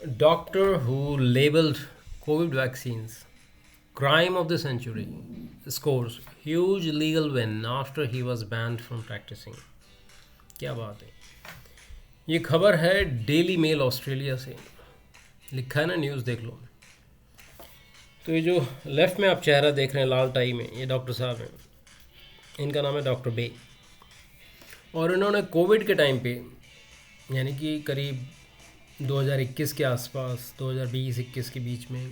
Doctor who labeled COVID vaccines crime of the century scores huge legal win after he was banned from practicing. क्या बात है। ये खबर है daily mail Australia से। लिखा है ना, न्यूज़ देख लो। तो ये जो लेफ्ट में आप चेहरा देख रहे हैं लाल टाई में, ये डॉक्टर साहब हैं। इनका नाम है डॉक्टर बे। और इन्होंने कोविड के टाइम पे, यानी कि करीब 2021 के आसपास, 2020-21 के बीच में,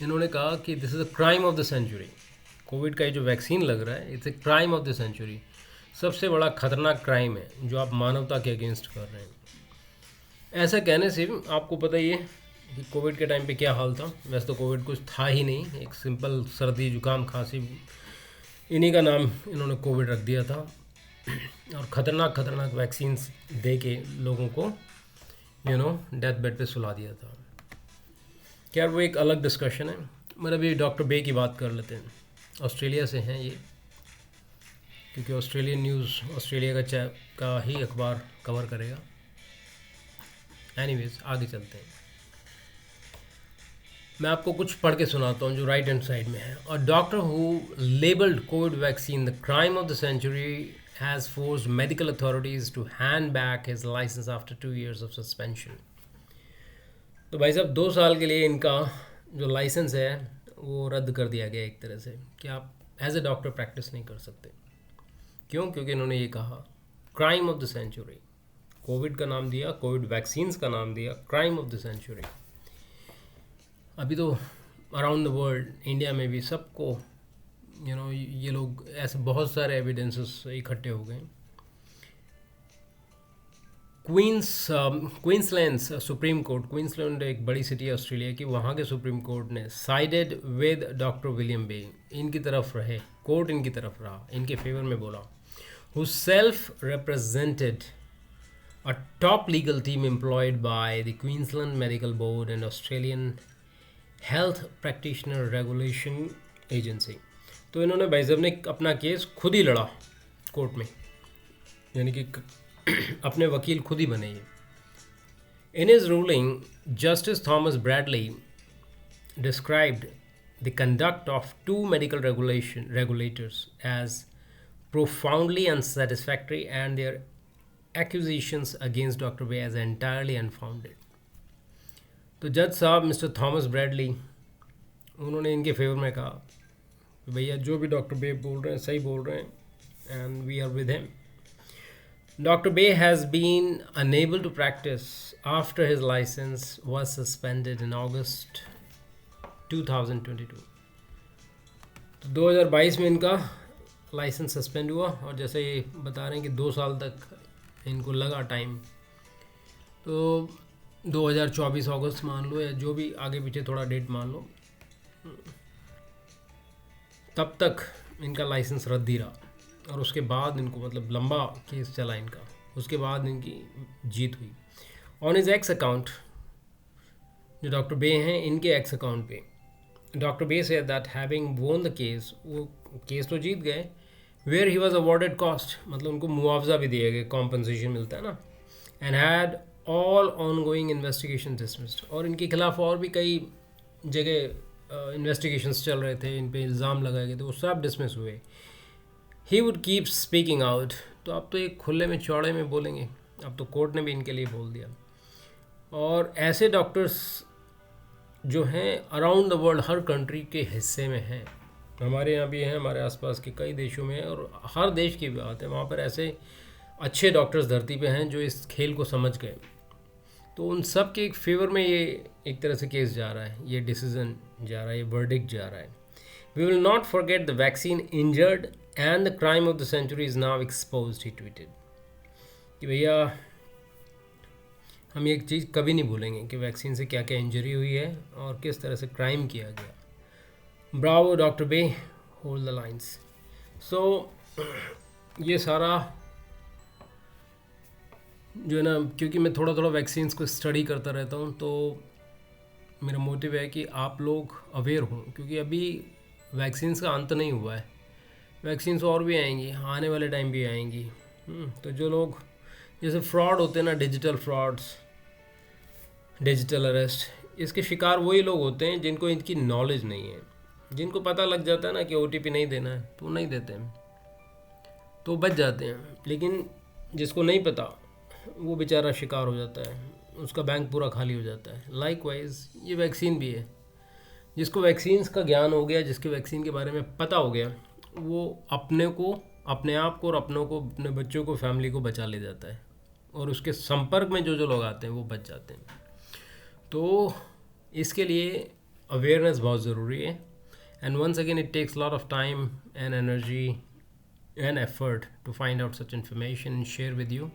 इन्होंने कहा कि this is a crime of the century. COVID का ये जो वैक्सीन लग रहा है, it's a crime of the century. सबसे बड़ा खतरनाक क्राइम है जो आप मानवता के अगेंस्ट कर रहे हैं। ऐसा कहने से आपको पता ही है कि कोविड के टाइम पे क्या हाल था। वैसे तो कोविड कुछ था ही नहीं, एक सिंपल सर्दी जुकाम खांसी, इन्हीं का नाम इन्होंने कोविड रख दिया था। और ख़तरनाक ख़तरनाक वैक्सीन्स दे के लोगों को डेथ बेड पे सुला दिया था। खैर वो एक अलग डिस्कशन है। मतलब ये डॉक्टर बे की बात कर लेते हैं। ऑस्ट्रेलिया से हैं ये, क्योंकि ऑस्ट्रेलियन न्यूज़ ऑस्ट्रेलिया का ही अखबार कवर करेगा। एनीवेज आगे चलते हैं। मैं आपको कुछ पढ़ के सुनाता हूँ जो राइट हैंड साइड में है। और doctor who labelled COVID vaccine the crime of the century has forced medical authorities to hand back his licence after 2 years of suspension. तो भाई साहब 2 साल के लिए इनका जो लाइसेंस है वो रद्द कर दिया गया एक तरह से, कि आप एज ए डॉक्टर प्रैक्टिस नहीं कर सकते। क्यों? क्योंकि इन्होंने ये कहा crime of the century. COVID का नाम दिया, कोविड वैक्सीन्स का नाम दिया, क्राइम ऑफ द सेंचुरी। अभी तो अराउंड द वर्ल्ड, इंडिया में भी सबको ये लोग ऐसे बहुत सारे एविडेंसेस इकट्ठे हो गए। क्वींसलैंड सुप्रीम कोर्ट, क्वींसलैंड एक बड़ी सिटी है ऑस्ट्रेलिया की, वहाँ के सुप्रीम कोर्ट ने साइडेड विद डॉक्टर विलियम बे, इनकी तरफ रहे, कोर्ट इनकी तरफ रहा, इनके फेवर में बोला। Who self represented a top legal team employed by the Queensland Medical Board and Australian Health Practitioner Regulation Agency। तो इन्होंने भाई साहब ने अपना केस खुद ही लड़ा कोर्ट में, यानी कि अपने वकील खुद ही बने ये। In his ruling, Justice Thomas Bradley described the conduct of 2 medical regulators as profoundly unsatisfactory and their accusations against Dr. Bay as entirely unfounded। तो जज साहब मिस्टर थॉमस ब्रैडली, उन्होंने इनके फेवर में कहा कि भैया जो भी डॉक्टर बे बोल रहे हैं सही बोल रहे हैं, and we are with him. Doctor Bay has been unable to practise after his licence was suspended in August 2022। तो 2022 में इनका लाइसेंस सस्पेंड हुआ, और जैसे ये बता रहे हैं कि 2 साल तक इनको लगा टाइम। तो 2024 अगस्त मान लो, या जो भी आगे पीछे थोड़ा डेट मान लो, तब तक इनका लाइसेंस रद्द ही रहा। और उसके बाद इनको, मतलब लंबा केस चला इनका, उसके बाद इनकी जीत हुई। ऑन हिज एक्स अकाउंट, जो डॉक्टर बे हैं इनके एक्स अकाउंट पे, doctor Bay says that having won the case, वो केस तो जीत गए, where he was awarded cost, मतलब उनको मुआवजा भी दिया गया, कॉम्पनसेशन मिलता है ना, and had all on going investigation dismissed. और इनके खिलाफ और भी कई जगह इन्वेस्टिगेशंस चल रहे थे, इन पे इल्ज़ाम लगाए गए थे, वो सब डिसमिस हुए। He would keep speaking out. तो अब तो एक खुले में चौड़े में बोलेंगे, अब तो कोर्ट ने भी इनके लिए बोल दिया। और ऐसे डॉक्टर्स जो हैं around the world, her country के हिस्से में हैं, हमारे यहाँ भी हैं, हमारे आसपास के कई देशों में, और हर देश की बात है, वहाँ पर ऐसे अच्छे डॉक्टर्स धरती पे हैं जो इस खेल को समझ गए। तो उन सब के एक फेवर में ये एक तरह से केस जा रहा है, ये डिसीजन जा रहा है, ये वर्डिक्ट जा रहा है। We will not forget the vaccine injured and the crime of the century is now exposed, he tweeted. कि भैया हम एक चीज़ कभी नहीं भूलेंगे कि वैक्सीन से क्या क्या इंजरी हुई है और किस तरह से क्राइम किया गया। Bravo doctor Bay, hold the lines. So ये सारा जो है ना, क्योंकि मैं थोड़ा थोड़ा वैक्सीन्स को स्टडी करता रहता हूँ, तो मेरा मोटिव है कि आप लोग अवेयर हों, क्योंकि अभी वैक्सीन्स का अंत नहीं हुआ है, वैक्सीन्स और भी आएंगी, आने वाले टाइम भी आएंगी। तो जो लोग जैसे फ्रॉड होते हैं ना, डिजिटल फ्रॉड्स, डिजिटल अरेस्ट, इसके शिकार वही लोग होते हैं जिनको इनकी नॉलेज नहीं है। जिनको पता लग जाता है ना कि ओटीपी नहीं देना है तो नहीं देते हैं, तो बच जाते हैं। लेकिन जिसको नहीं पता वो बेचारा शिकार हो जाता है, उसका बैंक पूरा खाली हो जाता है। लाइकवाइज ये वैक्सीन भी है, जिसको वैक्सीन्स का ज्ञान हो गया, जिसके वैक्सीन के बारे में पता हो गया, वो अपने को, अपने आप को और अपनों को, अपने बच्चों को, फैमिली को बचा ले जाता है, और उसके संपर्क में जो जो लोग आते हैं वो बच जाते हैं। तो इसके लिए अवेयरनेस बहुत ज़रूरी है। And once again it takes lot of time and energy and effort to find out such information and share with you.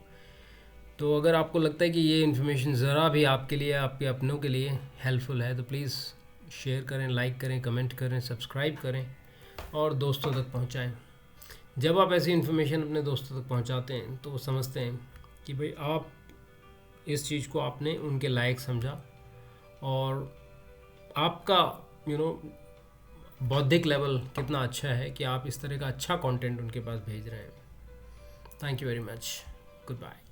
तो अगर आपको लगता है कि ये इन्फॉर्मेशन ज़रा भी आपके लिए, आपके अपनों के लिए हेल्पफुल है, तो प्लीज़ शेयर करें, लाइक करें, कमेंट करें, सब्सक्राइब करें और दोस्तों तक पहुंचाएं। जब आप ऐसी इन्फॉर्मेशन अपने दोस्तों तक पहुंचाते हैं तो वो समझते हैं कि भाई आप इस चीज़ को आपने उनके लायक समझा, और आपका बौद्धिक लेवल कितना अच्छा है कि आप इस तरह का अच्छा कंटेंट उनके पास भेज रहे हैं। Thank you very much. Good bye.